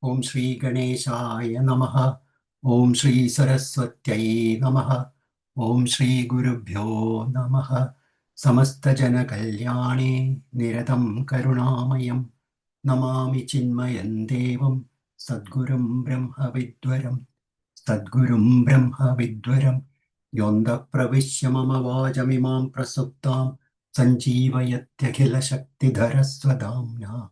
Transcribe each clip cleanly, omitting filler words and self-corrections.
ओम श्री गणेशाय नमः। ओम श्री सरस्वत्यै नमः। ओम श्री गुरुभ्यो नमः। समस्त जन कल्याणे निरतं करुणामयं नमामि चिन्मयं देवं सद्गुरुं ब्रह्म विद्वरं योऽन्तः प्रविश्य मम वाचमिमां प्रसुप्तां सञ्जीवयत्यखिलशक्तिधरस्वधाम्ना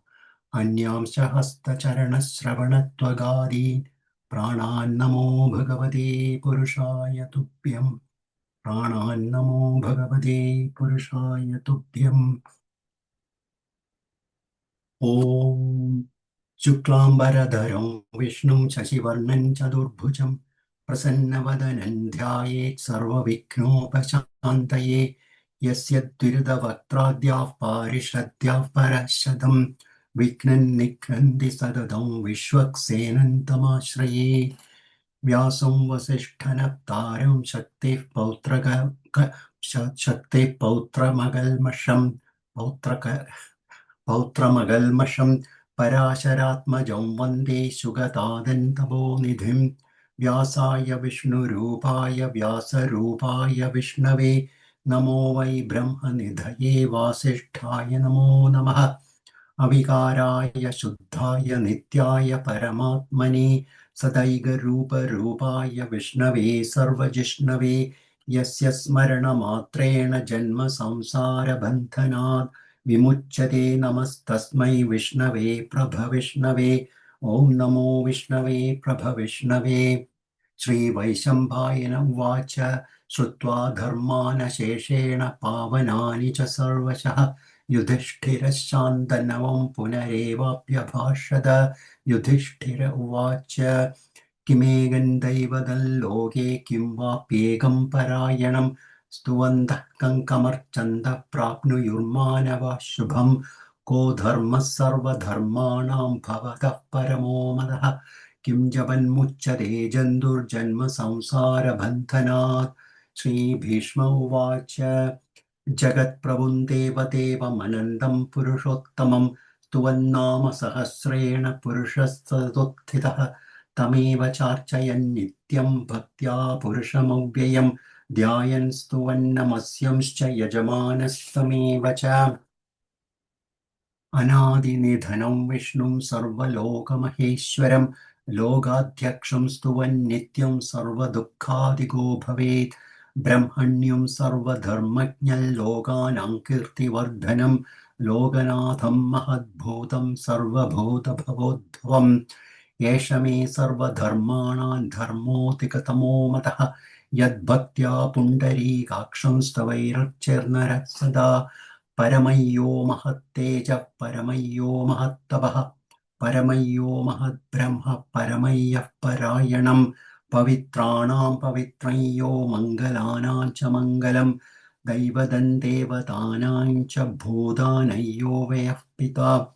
अन्यांश हस्तचरणश्रवणत्वगादीन् प्राणान्नमो भगवते पुरुषाय तुभ्यम्। प्राणान्नमो भगवते पुरुषाय तुभ्यम्। ॐ शुक्लाम्बरधरं विष्णुं शशिवर्णं चतुर्भुजं प्रसन्नवदनं ध्यायेत् सर्वविघ्नोपशान्तये। यस्य द्विरुदवक्त्राद्याः पारिषद्याः परशतं विघ्नं निघ्नन्ति सततं विश्वक्सेनं तमाश्रये। व्यासं वसिष्ठनप्तारं शक्तिः पौत्रमगल्मषं पौत्रमगल्मषं पराशरात्मजं वन्दे सुगतादन्तपोनिधिं। व्यासाय विष्णुरूपाय व्यासरूपाय विष्णवे नमो वै ब्रह्मनिधये वासिष्ठाय नमो नमः। अविकाराय शुद्धाय नित्याय परमात्मने सदैकरूपरूपाय विष्णवे सर्वजिष्णवे यस्य स्मरणमात्रेण जन्म संसारबन्धनात् विमुच्यते। नमस्तस्मै विष्णवे प्रभविष्णवे। ॐ नमो विष्णवे प्रभविष्णवे। श्रीवैशम्पायन उवाच श्रुत्वा धर्मानशेषेण पावनानि च सर्वशः युधिष्ठिरः शान्तनवं पुनरेवाप्यभाषत। युधिष्ठिर उवाच किमेकं दैवदल्लोके किं वाप्येकं परायणं स्तुवन्तः कङ्कमर्चन्तः प्राप्नुयुर्मानवः शुभं। को धर्मः सर्वधर्माणां भवतः परमो मदः किं जपन्मुच्यते जन्तुर्जन्म संसारबन्धनात्। श्रीभीष्म उवाच जगत्प्रभुं देवदेवमनन्तं पुरुषोत्तमं स्तुवन्नाम सहस्रेण पुरुषस्तुतितः तमेव चार्चयन् नित्यं भक्त्या पुरुषमव्ययं ध्यायन् स्तुवन्नमस्यंश्च यजमानस्तमेव च। अनादिनिधनं विष्णुं सर्वलोकमहेश्वरं लोकाध्यक्षं स्तुवन्नित्यं सर्वदुःखादिगो भवेत्। ब्रह्मण्यं सर्वधर्मज्ञं लोकानां कीर्तिवर्धनं लोकनाथं महद्भूतं सर्वभूतभवोद्भवम्। एष मे सर्वधर्माणां धर्मोऽतिकतमो मतः यद्भक्त्या पुण्डरीकाक्षं स्तवैरर्चिर्नरः सदा। परमय्यो महत्तेजः परमय्यो महत्तपः परमय्यो महद्ब्रह्म परमय्यः परायणं पवित्राणां पवित्रं यो मङ्गलानां च मङ्गलं दैवतं देवतानां च भूतानयो व्ययः पिता।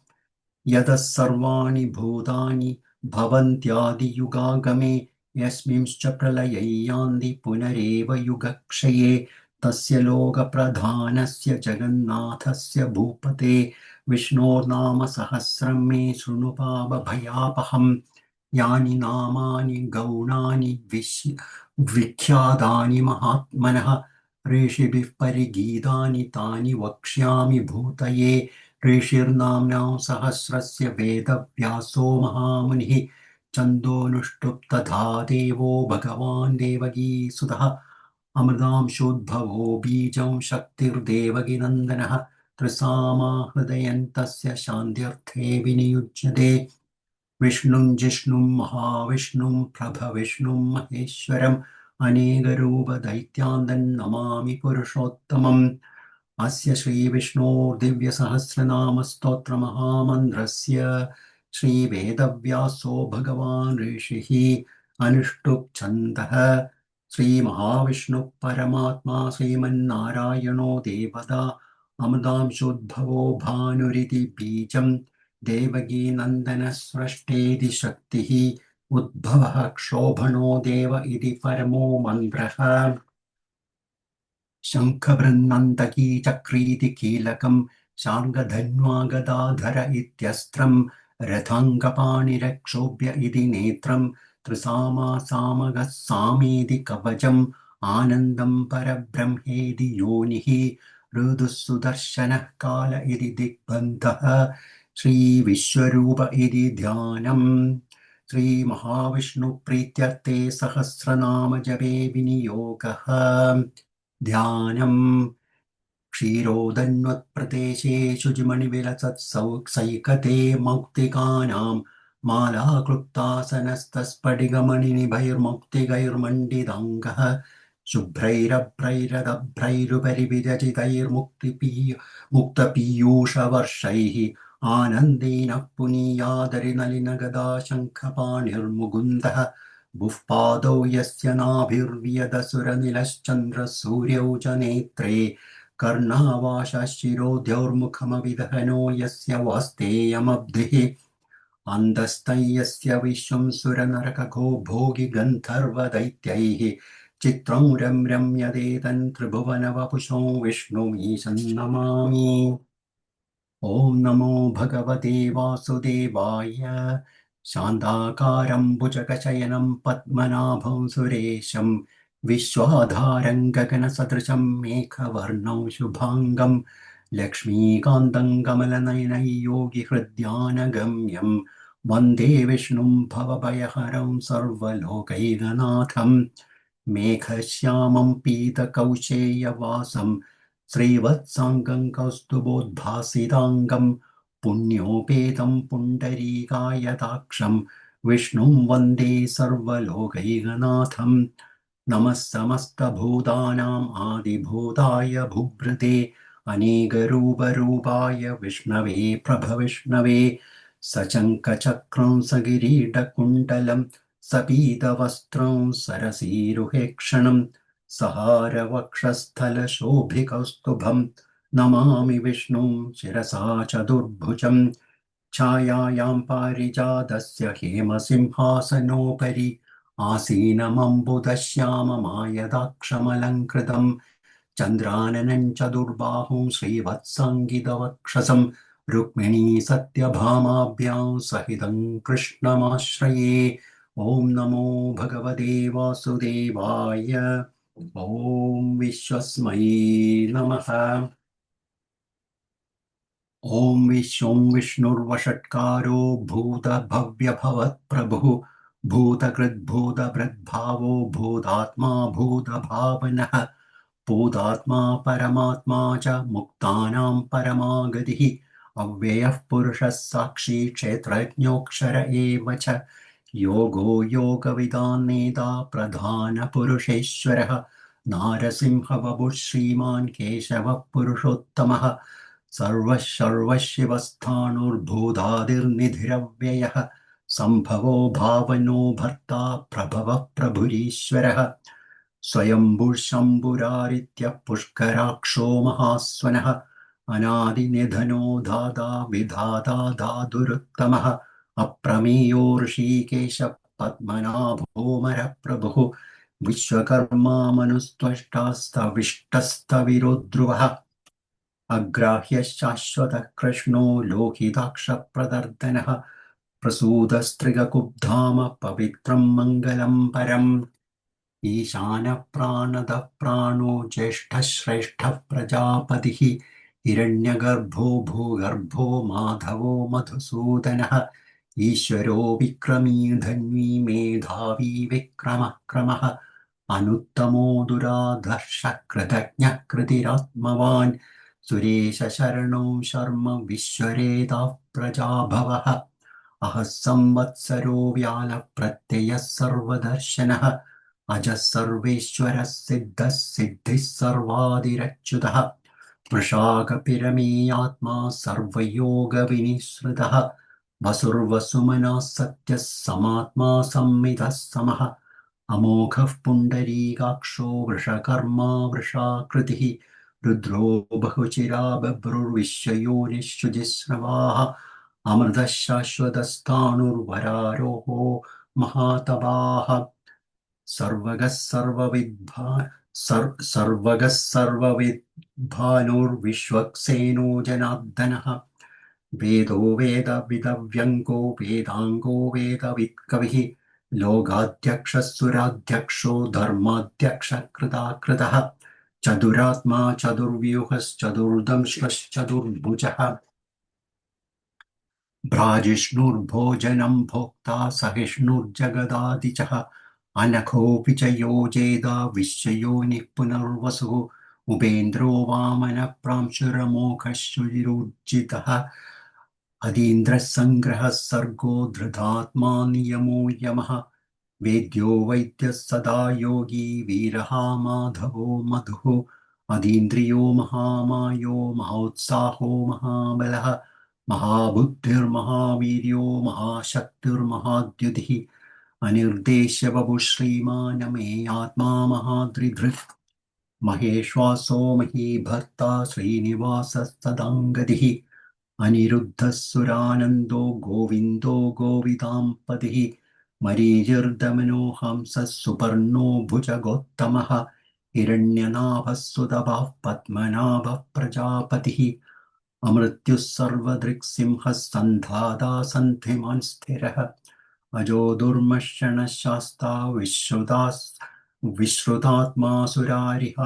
यतः सर्वाणि भूतानि भवन्त्यादियुगागमे यस्मिंश्च प्रलये यान्ति पुनरेव युगक्षये तस्य लोकप्रधानस्य जगन्नाथस्य भूपते विष्णोर्नाम सहस्रं मे शृणु पापभयापहम्। यानि नामानि गौणानि विख्यातानि महात्मनः ऋषिभिः परिगीतानि तानि वक्ष्यामि भूतये। ऋषिर्नाम्नां सहस्रस्य वेदव्यासो महामुनिः छन्दोनुष्टुप् तथा देवो भगवान् देवकीसुतः अमृतांशोद्भवो बीजं शक्तिर्देवकीनन्दनः त्रिसामा हृदयन्तस्य शान्त्यर्थे विनियुज्यते। विष्णुं जिष्णुं महाविष्णुं प्रभविष्णुं महेश्वरम् अनेकरूपदैत्यान्तं नमामि पुरुषोत्तमम्। अस्य श्रीविष्णोर्दिव्यसहस्रनामस्तोत्रमहामन्त्रस्य श्रीवेदव्यासो भगवान् ऋषिः अनुष्टुप् छन्दः। श्रीमहाविष्णुः परमात्मा श्रीमन्नारायणो देवता अमृतांशोद्भवो भानुरिति बीजं देवकीनन्दनः स्रष्टेति शक्तिः उद्भवः क्षोभणो देव इति परमो मन्त्रः। शङ्खबृन्नन्तकी चक्रीति कीलकं शार्ङ्गधन्वा गदाधर इत्यस्त्रं रथाङ्गपाणिरक्षोभ्य इति नेत्रं त्रिसामासामगः सामेति कवचम् आनन्दं परब्रह्मेति योनिः ऋदुः सुदर्शनः काल इति दिग्बन्धः श्रीविश्वरूप इति ध्यानम् श्रीमहाविष्णुप्रीत्यर्थे सहस्रनामजपे विनियोगः ध्यानम् क्षीरोदन्वत्प्रदेशे शुचिमणिविलसत्सैकते मौक्तिकानां मालाक्लुप्तासनस्तस्फटिकमणिनिभैर्मौक्तिकैर्मण्डिताङ्गः शुभ्रैरभ्रैरदभ्रैरुपरि मुक्तपीयूषवर्षैः आनन्देन पुनीयादरिनलिनगदा शङ्खपाणिर्मुकुन्दः बुःपादौ यस्य नाभिर्व्यदसुरनिलश्चन्द्रसूर्यौ च नेत्रे कर्णावाशशिरोद्यौर्मुखमविदहनो यस्य वास्तेयमब्धिः अन्तस्थं यस्य विश्वं सुरनरकको भोगि गन्धर्वदैत्यैः चित्रं रम्यदेतन् त्रिभुवनवपुषो विष्णुमीशं नमामि। ॐ नमो भगवते वासुदेवाय शान्ताकारं भुजगशयनं पद्मनाभं सुरेशं विश्वाधारं गगनसदृशं मेघवर्णं शुभाङ्गं लक्ष्मीकान्तं कमलनयनं योगिहृद्यानगम्यं वन्दे विष्णुं भवभयहरं सर्वलोकैकनाथं मेघश्यामं पीतकौशेयवासं श्रीवत्साङ्गं कौस्तुभोद्भासिताङ्गं पुण्योपेतं पुण्डरीकायताक्षं विष्णुं वन्दे सर्वलोकैकनाथं नमः समस्तभूतानाम् आदिभूताय भूभृते अनेकरूपरूपाय विष्णवे प्रभविष्णवे सशङ्खचक्रं सकिरीटकुण्डलं सपीतवस्त्रं सरसीरुहेक्षणं सहारवक्षस्थलशोभिकौस्तुभं नमामि विष्णुं शिरसा चतुर्भुजं छायायां पारिजातस्य हेमसिंहासनोपरि आसीनमम्बुदश्याममायदाक्षमलङ्कृतं चन्द्राननं चतुर्बाहुं श्रीवत्साङ्गितवक्षसं रुक्मिणी सत्यभामाभ्यां सहितं कृष्णमाश्रये ॐ नमो भगवते वासुदेवाय ॐ विश्वस्मै नमः। ॐ विश्वं विष्णुर्वषट्कारो भूतभव्यभवत्प्रभुः भूतकृद्भूतभृद्भावो भूतात्मा भूतभावनः भूतात्मा परमात्मा च मुक्तानां परमागतिः अव्ययः पुरुषः साक्षी क्षेत्रज्ञोऽक्षर एव च योगो योगविदां नेता प्रधानपुरुषेश्वरः नारसिंहवपुः श्रीमान् केशवः पुरुषोत्तमः सर्वशिवस्थाणुर्भूतादिर्निधिरव्ययः सम्भवो भावनो भर्ता प्रभवः प्रभुरीश्वरः स्वयंभुशम्भुरारित्यः पुष्कराक्षो महास्वनः अनादिनिधनो धाता विधाता धातुरुत्तमः अप्रमेयो ऋषिकेश पद्मनाभोमरप्रभुः विश्वकर्मा मनुस्त्वष्टास्तविष्टस्तविरो ध्रुवः अग्राह्यः शाश्वतः कृष्णो लोहिताक्षप्रदर्दनः प्रसूतस्त्रिगकुब्धाम पवित्रं मङ्गलं परम् ईशानः प्राणदः प्राणो ज्येष्ठः श्रेष्ठः प्रजापतिः हिरण्यगर्भो भूगर्भो माधवो मधुसूदनः ईश्वरो विक्रमी धन्वी मेधावी विक्रमः क्रमः अनुत्तमो दुराधर्षः कृतज्ञः कृतिरात्मवान् सुरेशशरणो शर्म विश्वरेताः प्रजाभवः अहः संवत्सरो व्यालः प्रत्ययः सर्वदर्शनः अजः सर्वेश्वरः सिद्धः सिद्धिः सर्वादिरच्युतः वृषाकपिरमेयात्मा सर्वयोगविनिःसृतः वसुर्वसुमनः सत्यः समात्मा संमितः समः अमोघः पुण्डरीकाक्षो वृषकर्मा वृषाकृतिः रुद्रो बहुचिरा बभ्रुर्विश्वयोनिःशुचिस्रवाः अमृतः शाश्वतस्थाणुर्वरारोहो महातपाः सर्वगः सर्वविद्भानुर्विश्वक्सेनो जनार्दनः वेदो वेदविदव्यङ्गो वेदाङ्गो वेदवित्कविः लोकाध्यक्षः सुराध्यक्षो धर्माध्यक्षः कृताकृतः चतुरात्मा चतुर्व्यूहश्चतुर्दंश्लश्चतुर्भुजः भ्राजिष्णुर्भोजनं भोक्ता सहिष्णुर्जगदादिचः अनघोऽपि च योजेद विश्वयोनिः पुनर्वसुः उपेन्द्रो वामनः प्रांशुरमोघः शुचिरूर्जितः अतीन्द्रः सङ्ग्रहः सर्गो धृतात्मा नियमो यमः वेद्यो वैद्यः सदा योगी वीरः माधवो मधुः अतीन्द्रियो महामायो महोत्साहो महाबलः महाबुद्धिर्महावीर्यो महाशक्तिर्महाद्युतिः अनिर्देश्य वपुः श्रीमान् मे आत्मा महाद्रिधृत् महेश्वासो महीभर्ता श्रीनिवासः सदाङ्गतिः अनिरुद्धः सुरानन्दो गोविन्दो गोविदाम्पतिः मरीचिर्दमनो हंसः सुपर्णो भुजगोत्तमः हिरण्यनाभः सुतपः पद्मनाभः प्रजापतिः अमृत्युः सर्वदृक्सिंहः सन्धाता सन्धिमान् स्थिरः अजो दुर्मर्षणः शास्ता विश्रुतात्मा सुरारिः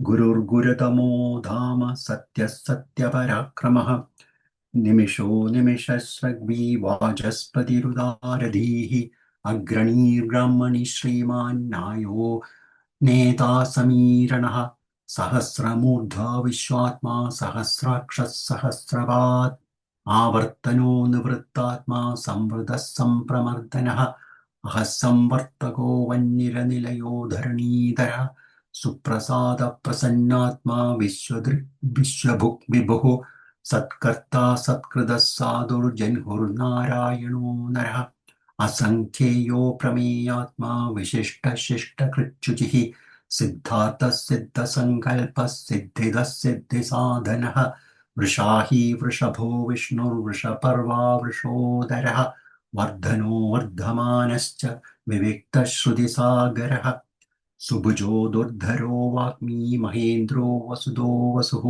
गुरुर्गुरुतमो धाम सत्यः सत्यपराक्रमः निमिषो निमिषस्रग्वी वाचस्पतिरुदारधीः अग्रणीर्ब्रह्मणि श्रीमान्नायो नेता समीरणः सहस्रमूर्धा विश्वात्मा सहस्राक्षः सहस्रपात् आवर्तनो निवृत्तात्मा संवृतः सम्प्रमर्दनः अहः संवर्तको वह्निरनिलयो धरणीधरः सुप्रसादप्रसन्नात्मा विश्वभुक् विभुः सत्कर्ता सत्कृतः साधुर्जह्नुर्नारायणो नरः असङ्ख्येयो प्रमेयात्मा विशिष्टशिष्टकृच्छुचिः सिद्धार्थः सिद्धसङ्कल्पः सिद्धिदः सिद्धिसाधनः वृषाही वृषभो विष्णुर्वृषपर्वा वृषोदरः वर्धनो वर्धमानश्च विविक्तश्रुतिसागरः सुभुजो दुर्धरो वाग्मी महेन्द्रो वसुदो वसुः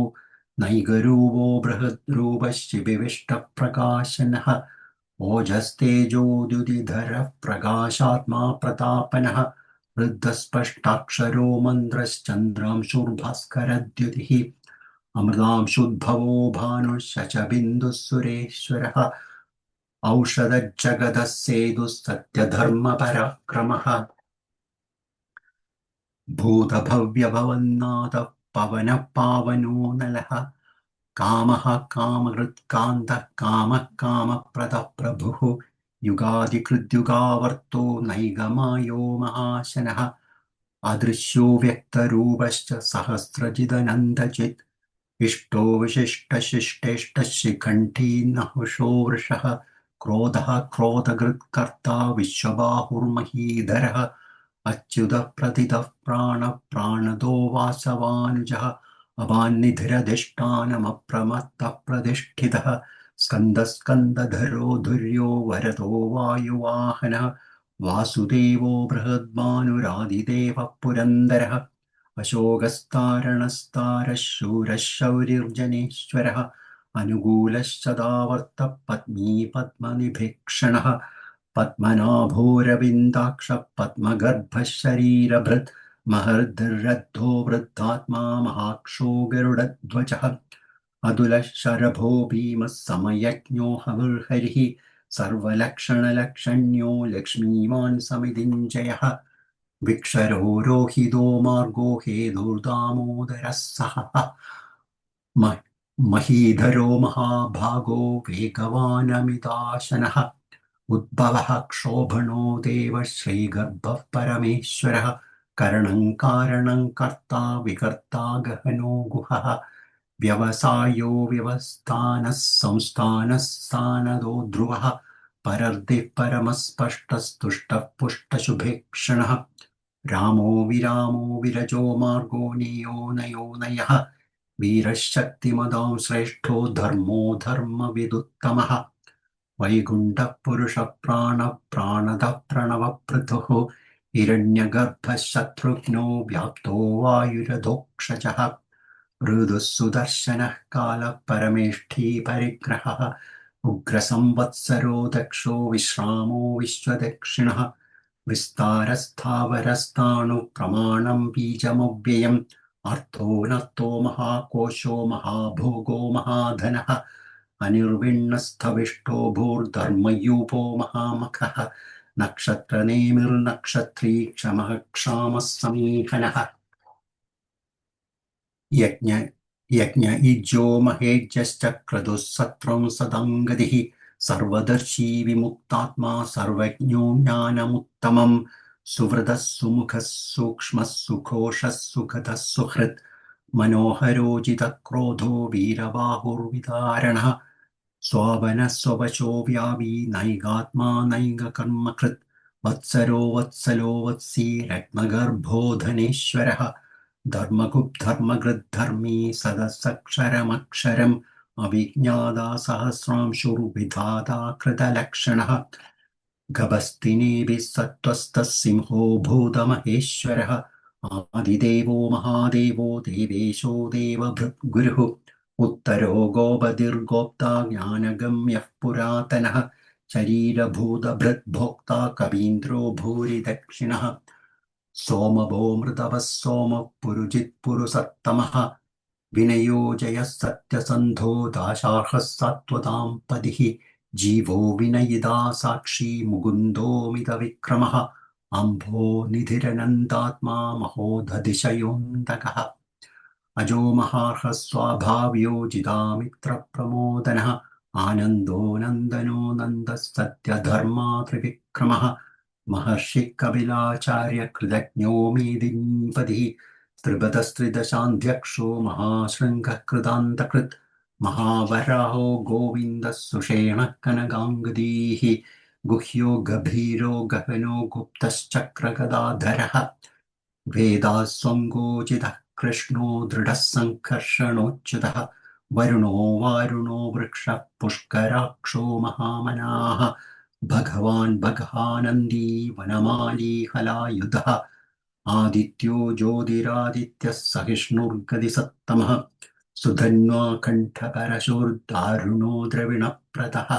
नैगरूपो बृहद्रूपः शिबिविष्टप्रकाशनः ओजस्तेजोद्युतिधरः प्रकाशात्मा प्रतापनः वृद्धस्पष्टाक्षरो मन्त्रश्चन्द्रांशुर्भास्करद्युतिः अमृतांशुद्भवो भानुः शचबिन्दुः सुरेश्वरः औषधजगतः सेतुः सत्यधर्मपराक्रमः भूतभव्यभवन्नाथः पवनः पावनो नलः कामः कामहृत्कान्तः कामः कामप्रदः प्रभुः युगादिकृद्युगावर्तो नैगमायो महाशनः अदृश्यो व्यक्तरूपश्च सहस्रजिदनन्दचित् इष्टो विशिष्टशिष्टेष्टः शिखण्डी नहुषो वृषः क्रोधः क्रोधकृत्कर्ता विश्वबाहुर्महीधरः अच्युतः प्रतितः प्राणः प्राणदो वासवानुजः अवान्निधिरधिष्ठानमप्रमत्तः प्रतिष्ठितः स्कन्दः स्कन्दधरो धुर्यो वरदो वायुवाहनः वासुदेवो बृहद्भानुरादिदेवः पुरन्दरः अशोकस्तारणस्तारः शूरः शौरिर्जनेश्वरः अनुकूलश्चदावर्तः पत्नी पद्मनिभीक्षणः पद्मनाभोरविन्दाक्षः पद्मगर्भः शरीरभृत् महर्धिरद्धो वृद्धात्मा महाक्षो गरुडध्वजः अतुलः शरभो भीमः समयज्ञो हविर्हरिः सर्वलक्षणलक्षण्यो लक्ष्मीवान् समितिञ्जयः विक्षरो रोहितो मार्गो हेतुर्दामोदरः सः महीधरो महाभागो वेगवानमिताशनः उद्भवः क्षोभणो देवः श्रीगर्भः परमेश्वरः करणं कारणं कर्ता विकर्ता गहनो गुहः व्यवसायो व्यवस्थानः संस्थानः स्थानदो ध्रुवः परर्दिः परमस्पष्टस्तुष्टः पुष्टशुभेक्षणः रामो विरामो विरजो मार्गो नियो नयो नयः वीरः शक्तिमदां श्रेष्ठो धर्मो धर्मविदुत्तमः वैकुण्ठः पुरुषः प्राणः प्राणदः प्रणवपृथुः हिरण्यगर्भः शत्रुघ्नो व्याप्तो वायुरधोक्षजः ऋदुः सुदर्शनः कालः परमेष्ठी परिग्रहः उग्रसंवत्सरो दक्षो विश्रामो विश्वदक्षिणः विस्तारस्थावरस्ताणुप्रमाणम् बीजमव्ययम् अर्थो महाकोशो महाभोगो महाधनः अनिर्विण्णस्थविष्टो भूर्धर्मयूपो महामखः नक्षत्रनेमिर्नक्षत्री क्षमः क्षामः समीहनः यज्ञ यज्ञ इज्यो महेज्यश्च क्रतुः सत्रं सदङ्गतिः सर्वदर्शी विमुक्तात्मा सर्वज्ञो ज्ञानमुत्तमम् सुहृदः सुमुखः सूक्ष्मः सुघोषः सुगतः सुहृत् मनोहरोजितक्रोधो वीरबाहुर्विदारणः स्वावनः स्ववशो व्यावी नैगात्मा नैगकर्मकृत् वत्सरो वत्सलो वत्सी रत्नगर्भो धनेश्वरः धर्मगुप्धर्मगृद्धर्मी सदसक्षरमक्षरम् अविज्ञाता सहस्रांशुर्विधाता कृतलक्षणः गभस्तिनेभिः सत्त्वस्तः सिंहो भूतमहेश्वरः आदिदेवो महादेवो देवेशो देवभृद्गुरुः उत्तरो गोपतिर्गोप्ता ज्ञानगम्यः पुरातनः शरीरभूतभृद्भोक्ता कवीन्द्रो भूरि दक्षिणः सोमभो मृतवः सोमः पुरुजित्पुरुषत्तमः विनयो जयः सत्यसन्धो दाशार्हः सात्वतां पदिः जीवो विनयिता साक्षी मुकुन्दोऽमितविक्रमः अम्भो निधिरनन्दात्मा महोदधिशयोऽन्तकः अजो महार्हः स्वाभाव्यो जितामित्रप्रमोदनः आनन्दो नन्दनो नन्दः सत्यधर्मा त्रिविक्रमः महर्षिः कपिलाचार्य कृतज्ञो मेदिनीपतिः त्रिपदस्त्रिदशाध्यक्षो महाशृङ्गः कृतान्तकृत् महावराहो गोविन्दः सुषेणः कनकाङ्गदीः गुह्यो गभीरो गहनो गुप्तश्चक्रगदाधरः वेदास्वङ्गोचितः कृष्णो दृढः सङ्कर्षणोच्युतः वरुणो वारुणो वृक्षः पुष्कराक्षो महामनाः भगवान् भगानन्दी वनमाली हलायुधः आदित्यो ज्योतिरादित्यः सहिष्णुर्गदिसत्तमः सुधन्वा कण्ठपरशुर्दारुणो द्रविणप्रदः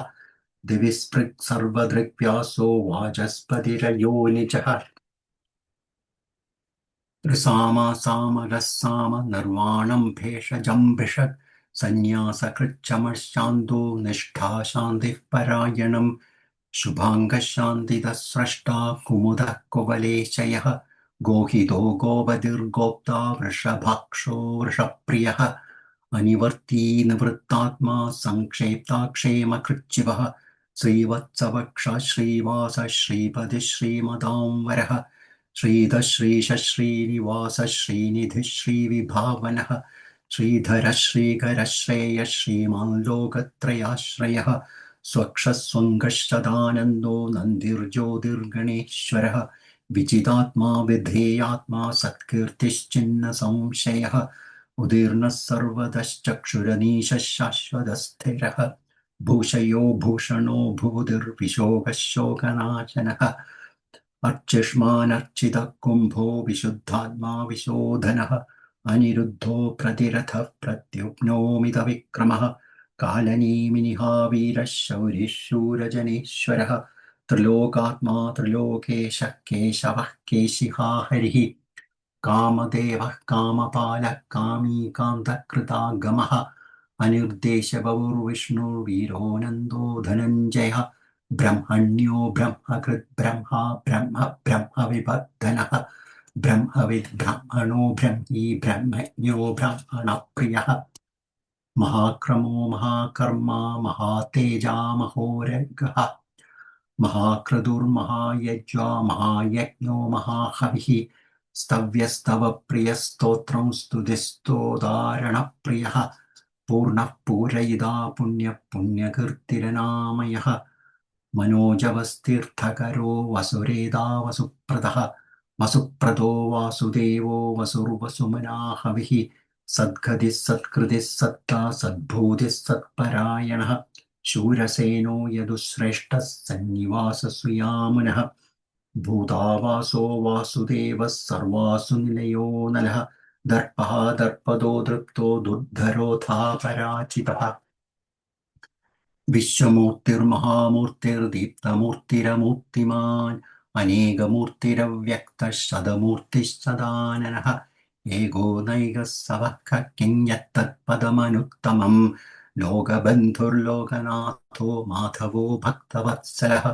दिविस्पृक् सर्वदृग्व्यासो वाचस्पतिरयोनिजः ऋसामा सामगः साम निर्वाणं भेषजम्भिषक् सन्न्यासकृच्छमशान्तो निष्ठा शान्तिः परायणम् शुभाङ्गः शान्तिदः स्रष्टा कुमुदः कुवलेशयः गोहितो गोपतिर्गोप्ता वृषभाक्षो वृषप्रियः अनिवर्ती निवृत्तात्मा सङ्क्षेप्ताक्षेमकृच्छिवः श्रीवत्सवक्षः श्रीवासः श्रीपतिः श्रीमदाम्बरः श्रीधः श्रीशः श्रीनिवासः श्रीनिधिः श्रीविभावनः श्रीधरः श्रीकरः श्रेयः श्रीमान् लोकत्रयाश्रयः स्वक्षः स्वङ्गश्चदानन्दो नन्दिर्ज्योतिर्गणेश्वरः विजितात्मा विधेयात्मा सत्कीर्तिश्चिन्न संशयः उदीर्णः सर्वतश्चक्षुरनीशः शाश्वतस्थिरः भूषयो भूषणो भूतिर्विशोकः शोकनाशनः अर्चिष्मानर्चितः कुम्भो विशुद्धात्मा विशोधनः अनिरुद्धो प्रतिरथः प्रद्युम्नोऽमितविक्रमः कालनेमिनिहावीरः शौरिः शूरजनेश्वरः त्रिलोकात्मा त्रिलोकेशः केशवः केशिहा हरिः कामदेवः कामपालः कामी कान्तकृतागमः अनिर्देशबहुर्विष्णुर्वीरो नन्दो धनञ्जयः ब्रह्मण्यो ब्रह्मकृत् ब्रह्मा ब्रह्म ब्रह्मविवर्धनः ब्रह्मविद् ब्रह्मणो ब्रह्मी ब्रह्मज्ञो ब्रह्मणप्रियः महाक्रमो महाकर्मा महातेजा महोरगः महाक्रतुर्महायज्वा महायज्ञो महाहविः स्तव्यस्तवप्रियस्तोत्रं स्तुतिस्तोदारणप्रियः पूर्णः पूरयिता पुण्यः पुण्यकीर्तिरनामयः मनोजवस्तीर्थकरो वसुरेदा वसुप्रदः वसुप्रदो वासुदेवो वसुर्वसुमना हविः सद्गतिः सत्कृतिः सत्ता सद्भूतिः सत्परायणः शूरसेनो यदुश्रेष्ठः सन्निवाससुयामुनः भूतावासो वासुदेवः सर्वासु निलयो नलः दर्पः दर्पदो दृप्तो दुर्धरोऽथापराचितः विश्वमूर्तिर्महामूर्तिर्दीप्तमूर्तिरमूर्तिमान् अनेकमूर्तिरव्यक्तः सदमूर्तिश्चदाननः एको नैकः सवः किं यत्तत्पदमनुत्तमम् लोकबन्धुर्लोकनाथो माधवो भक्तवत्सलः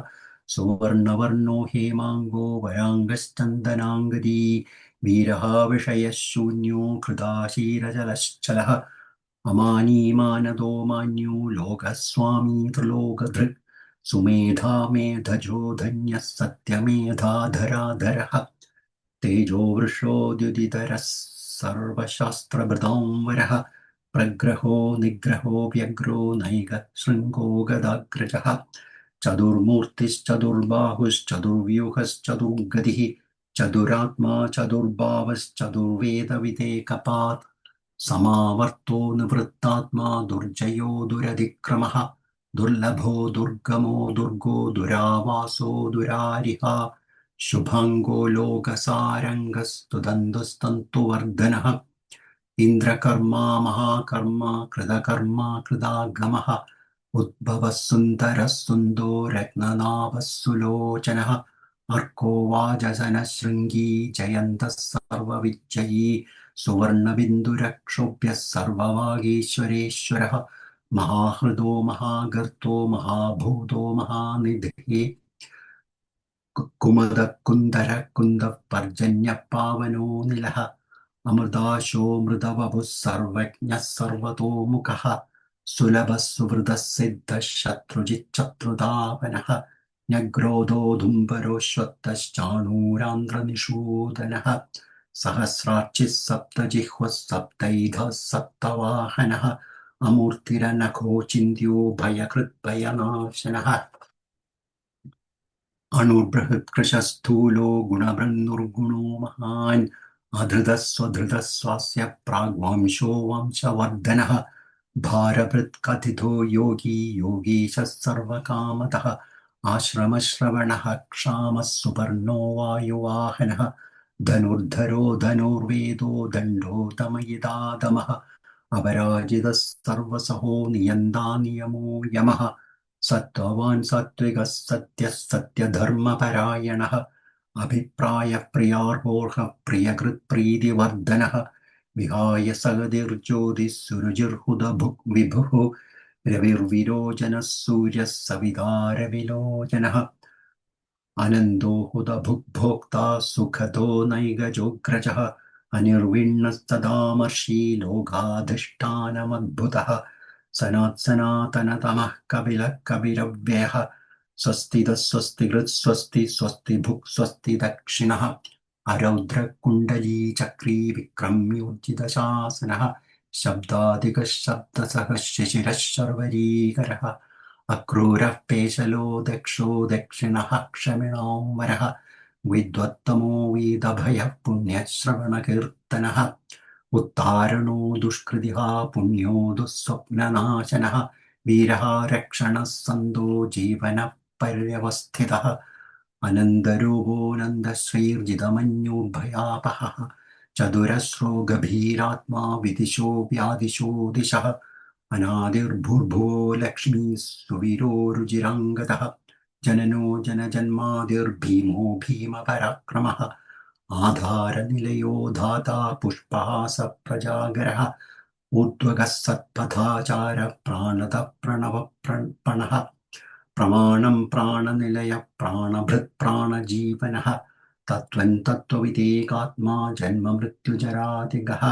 सुवर्णवर्णो हेमाङ्गो वराङ्गश्चन्दनाङ्गदी वीरः विषयः शून्यो कृदाशीरजलश्चलः अमानी मानदो मान्यो लोकस्वामी त्रिलोकधृक् सुमेधा मेधजो धन्यः सत्यमेधाधराधरः तेजो वृषोद्युदितरः सर्वशास्त्रभृतां वरः प्रग्रहो निग्रहो व्यग्रो नैकः शृङ्गो गदाग्रजः चतुर्मूर्तिश्चतुर्बाहुश्चतुर्व्यूहश्चतुर्गतिः चतुरात्मा चतुर्भावश्चतुर्वेदविदेकपात् समावर्तो निवृत्तात्मा दुर्जयो दुरधिक्रमः दुर्लभो दुर्गमो दुर्गो दुरावासो दुरारिहा शुभाङ्गो लोकसारङ्गस्तुतन्तुस्तन्तुवर्धनः इन्द्रकर्मा महाकर्मा कृतकर्मा कृदागमः उद्भवः सुन्दरः सुन्दो रत्ननाभः सुलोचनः अर्को वाजसनः शृङ्गी जयन्तः सर्वविजयी सुवर्णबिन्दुरक्षोभ्यः सर्ववागीश्वरेश्वरः महाहृदो महागर्तो महाभूतो महानिधिः कुमदकुन्दर कुन्दः पर्जन्यः पावनो निलः अमृताशो मृतवपुः सर्वज्ञः सर्वतोमुखः सुलभः सुहृदः सिद्धः शत्रुजिच्चत्रुधावनः न्यग्रोधो धुम्बरोऽश्वत्थश्चाणूरान्ध्रनिषूदनः सहस्रार्चिः सप्तजिह्वः सप्तैधः सप्तवाहनः अमूर्तिरनखो भयकृद्भयनाशनः अणुर्बृहत्कृशस्थूलो गुणभृन्नुर्गुणो महान् अधृतः स्वधृतः स्वास्य प्राग्वांशो वंशवर्धनः भारभृत्कथितो योगी योगीशः सर्वकामतः आश्रमश्रवणः क्षामः सुपर्णो वायुवाहनः धनुर्धरो धनुर्वेदो दण्डो दमयितादमः अपराजितः सर्वसहो नियन्ता नियमो यमः सत्त्ववान् सात्विकः सत्यः सत्यधर्मपरायणः अभिप्रायः प्रियार्होर्हः प्रियकृत्प्रीतिवर्धनः विहाय सगतिर्ज्योतिः सुरुचिर्हुदभुक् विभुः रविर्विरोचनः सूर्यः सवितारविलोचनः अनन्दो हुतभुग्भोक्ता सुखदो नैगजोग्रजः अनिर्विण्णस्तदामर्षि लोकाधिष्ठानमद्भुतः सनात्सनातनतमः कपिलः कपिरव्ययः स्वस्तितः स्वस्तिकृत् स्वस्ति स्वस्ति भुक् स्वस्ति दक्षिणः अरौद्रकुण्डली चक्री विक्रम्योज्जितशासनः शब्दादिकः शब्दसः शिशिरः शर्वरीकरः अक्रूरः पेशलो दक्षो दक्षिणः क्षमिणाम्बरः विद्वत्तमो वेदभयः पुण्यः श्रवणकीर्तनः उत्तारणो दुष्कृतिः पुण्यो दुःस्वप्ननाशनः वीरः रक्षणः सन्दो जीवनः पर्यवस्थितः अनन्दरूपोऽनन्दश्रीर्जितमन्योर्भयापहः चतुरस्रो गभीरात्मा विदिशो व्यादिशो दिशः अनादिर्भूर्भुवो लक्ष्मी सुवीरो रुजिराङ्गदः जननो जनजन्मादिर्भीमो भीमपराक्रमः आधारनिलयो धाता पुष्पः सप्रजागरः ऊर्ध्वगः सत्पथाचारः प्राणतः प्रणवप्रणः प्रमाणं प्राणनिलयः प्राणभृत् प्राणजीवनः तत्त्वं तत्त्वविदेकात्मा जन्ममृत्युजरादिगः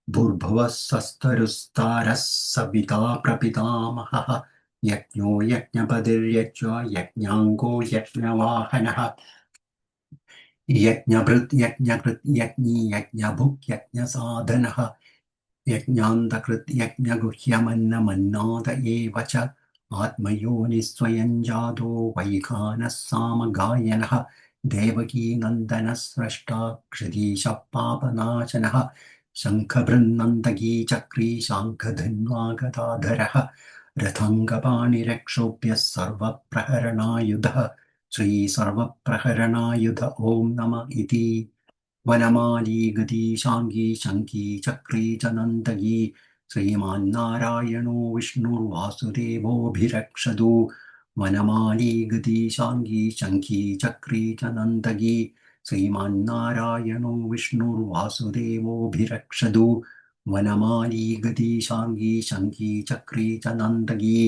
भूर्भुवः स्वस्तरुस्तारः सविता प्रपितामहः यज्ञो यज्ञपतिर्यज्ञ यज्ञाङ्गो यज्ञवाहनः यज्ञभृत् यज्ञकृत् यज्ञी यज्ञभुक् यज्ञसाधनः यज्ञान्तकृत् यज्ञगुह्यमन्नमन्नाद एव च आत्मयोनिः स्वयं जातो वैखानः सामगायनः देवकीनन्दनः स्रष्टा क्षितीशः पापनाशनः शङ्खभृन्नन्दकी चक्री शाङ्खधन्वा गदाधरः रथाङ्गपाणिरक्षोभ्यः सर्वप्रहरणायुधः श्रीसर्वप्रहरणायुध ॐ नम इति वनमाली गदी शाङ्गी शङ्की चक्री च नन्दगी श्रीमान्नारायणो विष्णुर्वासुदेवोऽभिरक्षतु वनमाली गदी शाङ्गी शङ्खी चक्री च नन्दगी श्रीमान्नारायणो विष्णुर्वासुदेवोऽभिरक्षतु वनमाली गदी शाङ्गी शङ्खी चक्री च नन्दगी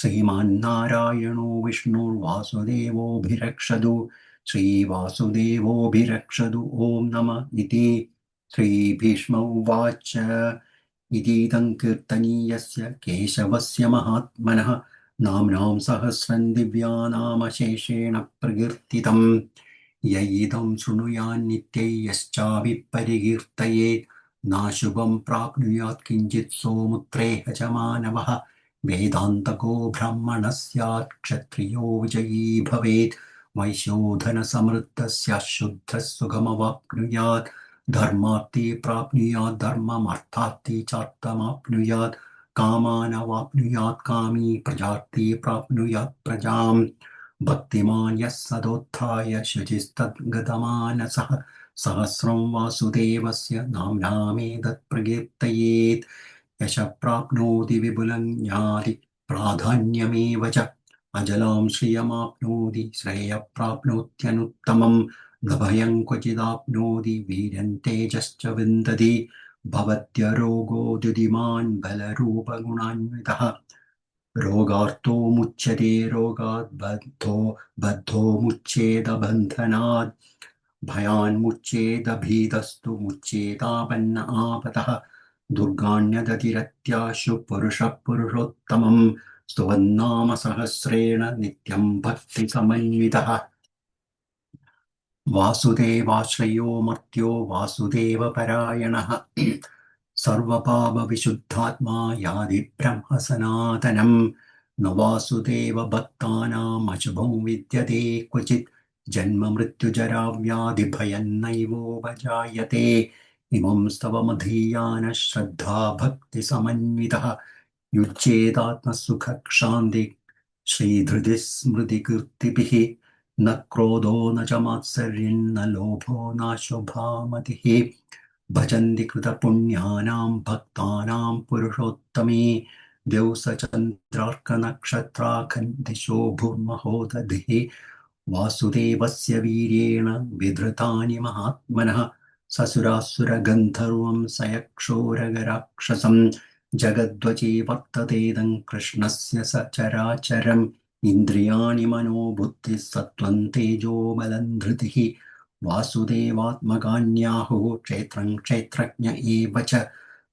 श्रीमान्नारायणो विष्णुर्वासुदेवोऽभिरक्षतु श्रीवासुदेवोऽभिरक्षतु ॐ नम इति श्रीभीष्म उवाच इतीदं कीर्तनीयस्य केशवस्य महात्मनः नाम्नां सहस्रं दिव्यानामशेषेण प्रकीर्तितम् य इदं शृणुयान्नित्यै यश्चाविपरिकीर्तयेत् नाशुभं प्राप्नुयात् किञ्चित् सोमुत्रेह च मानवः वेदान्तको ब्राह्मणः स्यात् क्षत्रियो विजयी भवेत् वैश्योधनसमृद्धस्य शुद्धः सुखमवाप्नुयात् धर्मार्थे प्राप्नुयात् धर्ममर्थार्थे चार्थमाप्नुयात् कामानवाप्नुयात् कामी प्रजार्थे प्राप्नुयात् प्रजाम् भक्तिमान् यः सदोत्थाय शुचिस्तद्गतमानसः सहस्रं वासुदेवस्य नाम्नामेतत् प्रकीर्तयेत् यशः प्राप्नोति विपुलं ज्ञाति प्राधान्यमेव च अजलां श्रियमाप्नोति श्रेयः प्राप्नोत्यनुत्तमम् न भयं क्वचिदाप्नोति वीर्यं तेजश्च विन्दति भवत्यरोगो दुदिमान् बलरूपगुणान्वितः रोगार्तो मुच्यते रोगात् बद्धो मुच्येत बन्धनात् भयान्मुच्येदभीतस्तु मुच्येतापन्न आपतः दुर्गाण्यदतिरत्याशु पुरुषः पुरुषोत्तमम् स्तुवन्नाम सहस्रेण नित्यं भक्तिसमन्वितः वासुदेवाश्रयो मर्त्यो वासुदेवपरायणः सर्वपापविशुद्धात्मा यादि ब्रह्म सनातनम् न वासुदेवभक्तानामशुभं विद्यते क्वचित् जन्म मृत्युजराव्याधिभयन्नैवोपजायते इमं स्तवमधीयानः श्रद्धा भक्तिसमन्वितः युज्येदात्मसुखक्षान्ति श्रीधृतिः स्मृतिकीर्तिभिः न क्रोधो न च मात्सर्यं न लोभो नाशुभामतिः भजन्ति कृतपुण्यानां भक्तानां पुरुषोत्तमे द्यौसचन्द्रार्कनक्षत्राखन्दिशो भूर्महोदधिः वासुदेवस्य वीर्येण विधृतानि महात्मनः ससुरासुरगन्धर्वं सयक्षोरगराक्षसं जगद्वचे वर्ततेदं कृष्णस्य सचराचरम् इन्द्रियाणि मनोबुद्धिः सत्त्वं तेजो बलं धृतिः वासुदेवात्मकान्याहुः क्षेत्रं क्षेत्रज्ञ एव च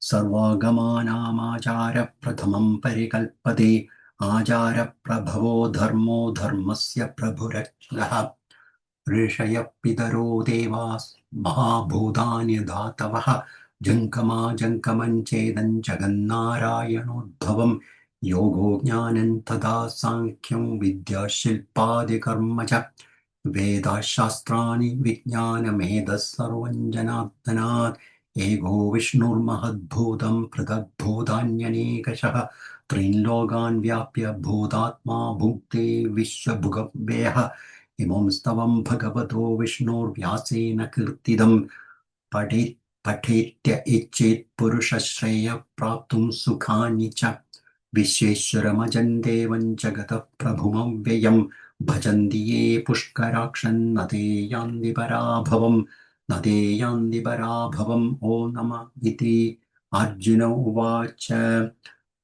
सर्वागमानामाचारप्रथमं परिकल्पते आचारप्रभवो धर्मो धर्मस्य प्रभुरच्युतः ऋषयः पितरो देवास् महाभूतानि धातवः जङ्कमा जङ्कमं चेदं जगन्नारायणोद्भवम् योगो ज्ञानं तथा साङ्ख्यं विद्याशिल्पादिकर्म च वेदाशास्त्राणि विज्ञानमेधः सर्वं जनार्दनात् एको विष्णुर्महद्भूतं पृथग्भूतान्यनेकशः त्रीन् लोकान् व्याप्य भूतात्मा भुङ्क्ते विश्वभुगव्ययः इमं स्तवं भगवतो विष्णोर्व्यासेन कीर्तितं पठेत्य इच्छेत् पुरुषश्रेयः प्राप्तुं सुखानि च विश्वेश्वरमजं देवं जगतः प्रभुमव्ययम् भजन्ति ये पुष्कराक्षन् न ते यान्ति पराभवम् न ते यान्ति पराभवम् ॐ नम इति अर्जुन उवाच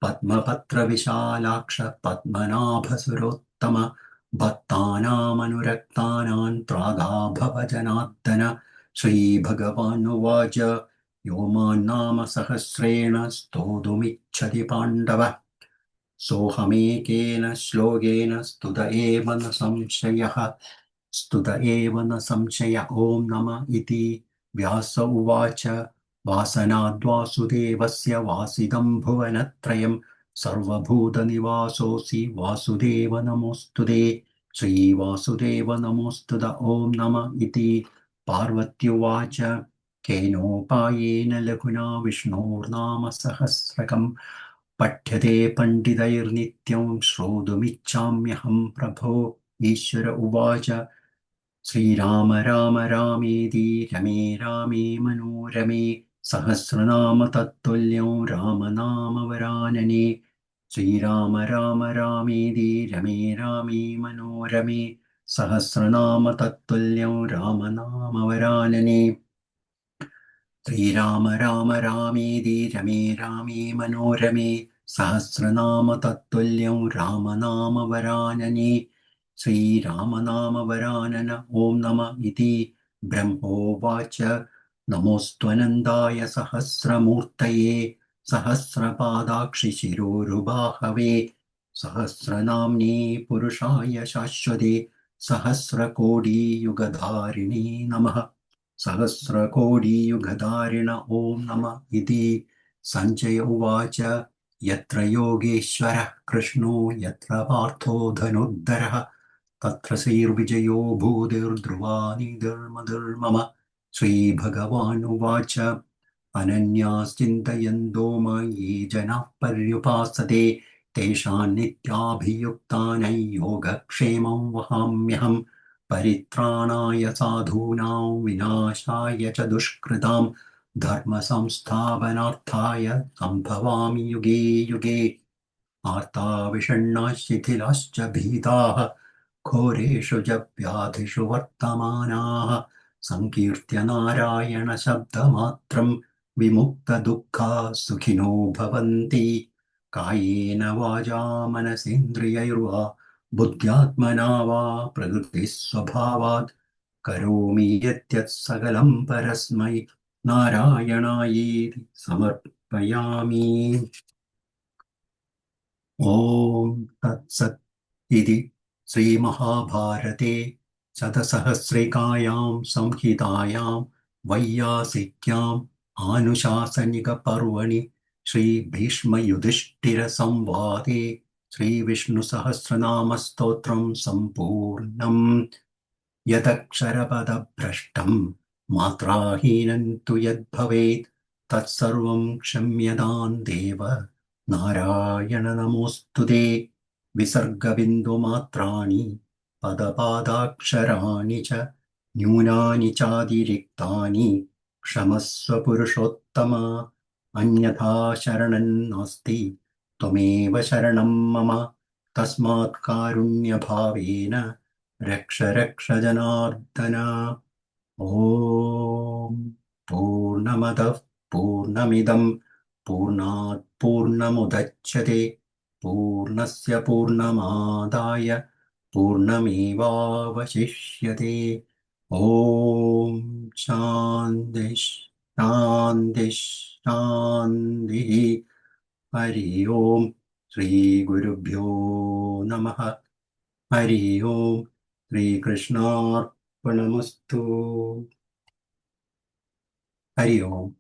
पद्मपत्रविशालाक्ष पद्मनाभसुरोत्तम भक्तानामनुरक्तानां त्रागाभव जनार्दन श्रीभगवानुवाच यो मान्नाम सहस्रेण स्तोतुमिच्छति पाण्डव सोऽहमेकेन श्लोकेन स्तुत एव न संशयः स्तुत एव न संशय ॐ नम इति व्यास उवाच वासनाद्वासुदेवस्य वासितं भुवनत्रयं सर्वभूतनिवासोऽसि वासुदेव नमोऽस्तु ते श्रीवासुदेव नमोऽस्तु ॐ नम इति पार्वत्युवाच केनोपायेन लघुना विष्णोर्नाम सहस्रकम् पठ्यते पण्डितैर्नित्यं श्रोतुमिच्छाम्यहं प्रभो ईश्वर उवाच ശ്രീരാമ രാമ രാമേതി രമേ രാമേ മനോരമേ സഹസ്രനാമ തത്തുല്യം രാമനാമവരാനനെ ശ്രീരാമ രാമ രാമേതി രമേ രാമേ മനോരമേ സഹസ്രനാമ തത്തുല്യം രാമനാമവരാനനെ ശ്രീരാമ രാമ രാമേതി രമേ രാമേ മനോരമേ സഹസ്രനാമ തത്തുല്യം രാമനാമവരാനനെ ശ്രീരാമനാമവരാനന ഓം നമ ഇതി ബ്രഹ്മോവാച നമോസ്ത്വനന്തായ സഹസ്രമൂർത്തയേ സഹസ്രപാദാക്ഷി ശിരോരുബാഹവേ സഹസ്രനാമ്നേ പുരുഷായ ശാശ്വതേ സഹസ്രകോടിയുഗധാരിണേ നമഃ सहस्रकोटियुगधारिण ॐ नम इति सञ्जय उवाच यत्र योगेश्वरः कृष्णो यत्र पार्थो धनुर्धरः तत्र श्रीर्विजयो भूतिर्ध्रुवानिधिर्मधिर्मम श्रीभगवानुवाच अनन्याश्चिन्तयन्तो मयि जनाः पर्युपासते तेषां नित्याभियुक्तानै योगक्षेमं वहाम्यहम् परित्राणाय साधूनां विनाशाय च दुष्कृतां धर्मसंस्थापनार्थाय सम्भवामि युगे युगे आर्ता विषण्णाः शिथिलाश्च भीताः घोरेषु च व्याधिषु वर्तमानाः सङ्कीर्त्य नारायणशब्दमात्रं विमुक्तदुःखाः सुखिनो भवन्ति कायेन वाचा मनसेन्द्रियैर्वा बुद्ध्यात्मना वा प्रकृतिस्वभावात् करोमि यद्यत् सकलं परस्मै नारायणायेति समर्पयामि ॐ तत्सत् इति श्रीमहाभारते शतसहस्रिकायां संहितायां वैयासिक्याम् आनुशासनिकपर्वणि श्रीभीष्मयुधिष्ठिरसंवादे श्रीविष्णुसहस्रनामस्तोत्रं सम्पूर्णम् यदक्षरपदभ्रष्टं मात्राहीनं तु यद्भवेत् तत्सर्वं क्षम्यतां देव नारायण नमोऽस्तु ते विसर्गबिन्दुमात्राणि पदपादाक्षराणि च न्यूनानि चातिरिक्तानि क्षमस्व पुरुषोत्तम अन्यथा शरणं नास्ति त्वमेव शरणं मम तस्मात् कारुण्यभावेन रक्ष रक्ष जनार्दन ॐ पूर्णमदः पूर्णमिदं पूर्णात् पूर्णमुदच्यते पूर्णस्य पूर्णमादाय पूर्णमेवावशिष्यते ॐ शान्ति शान्ति शान्तिः हरि ओम् श्रीगुरुभ्यो नमः हरि ओम् श्रीकृष्णार्पणमस्तु हरि ओम्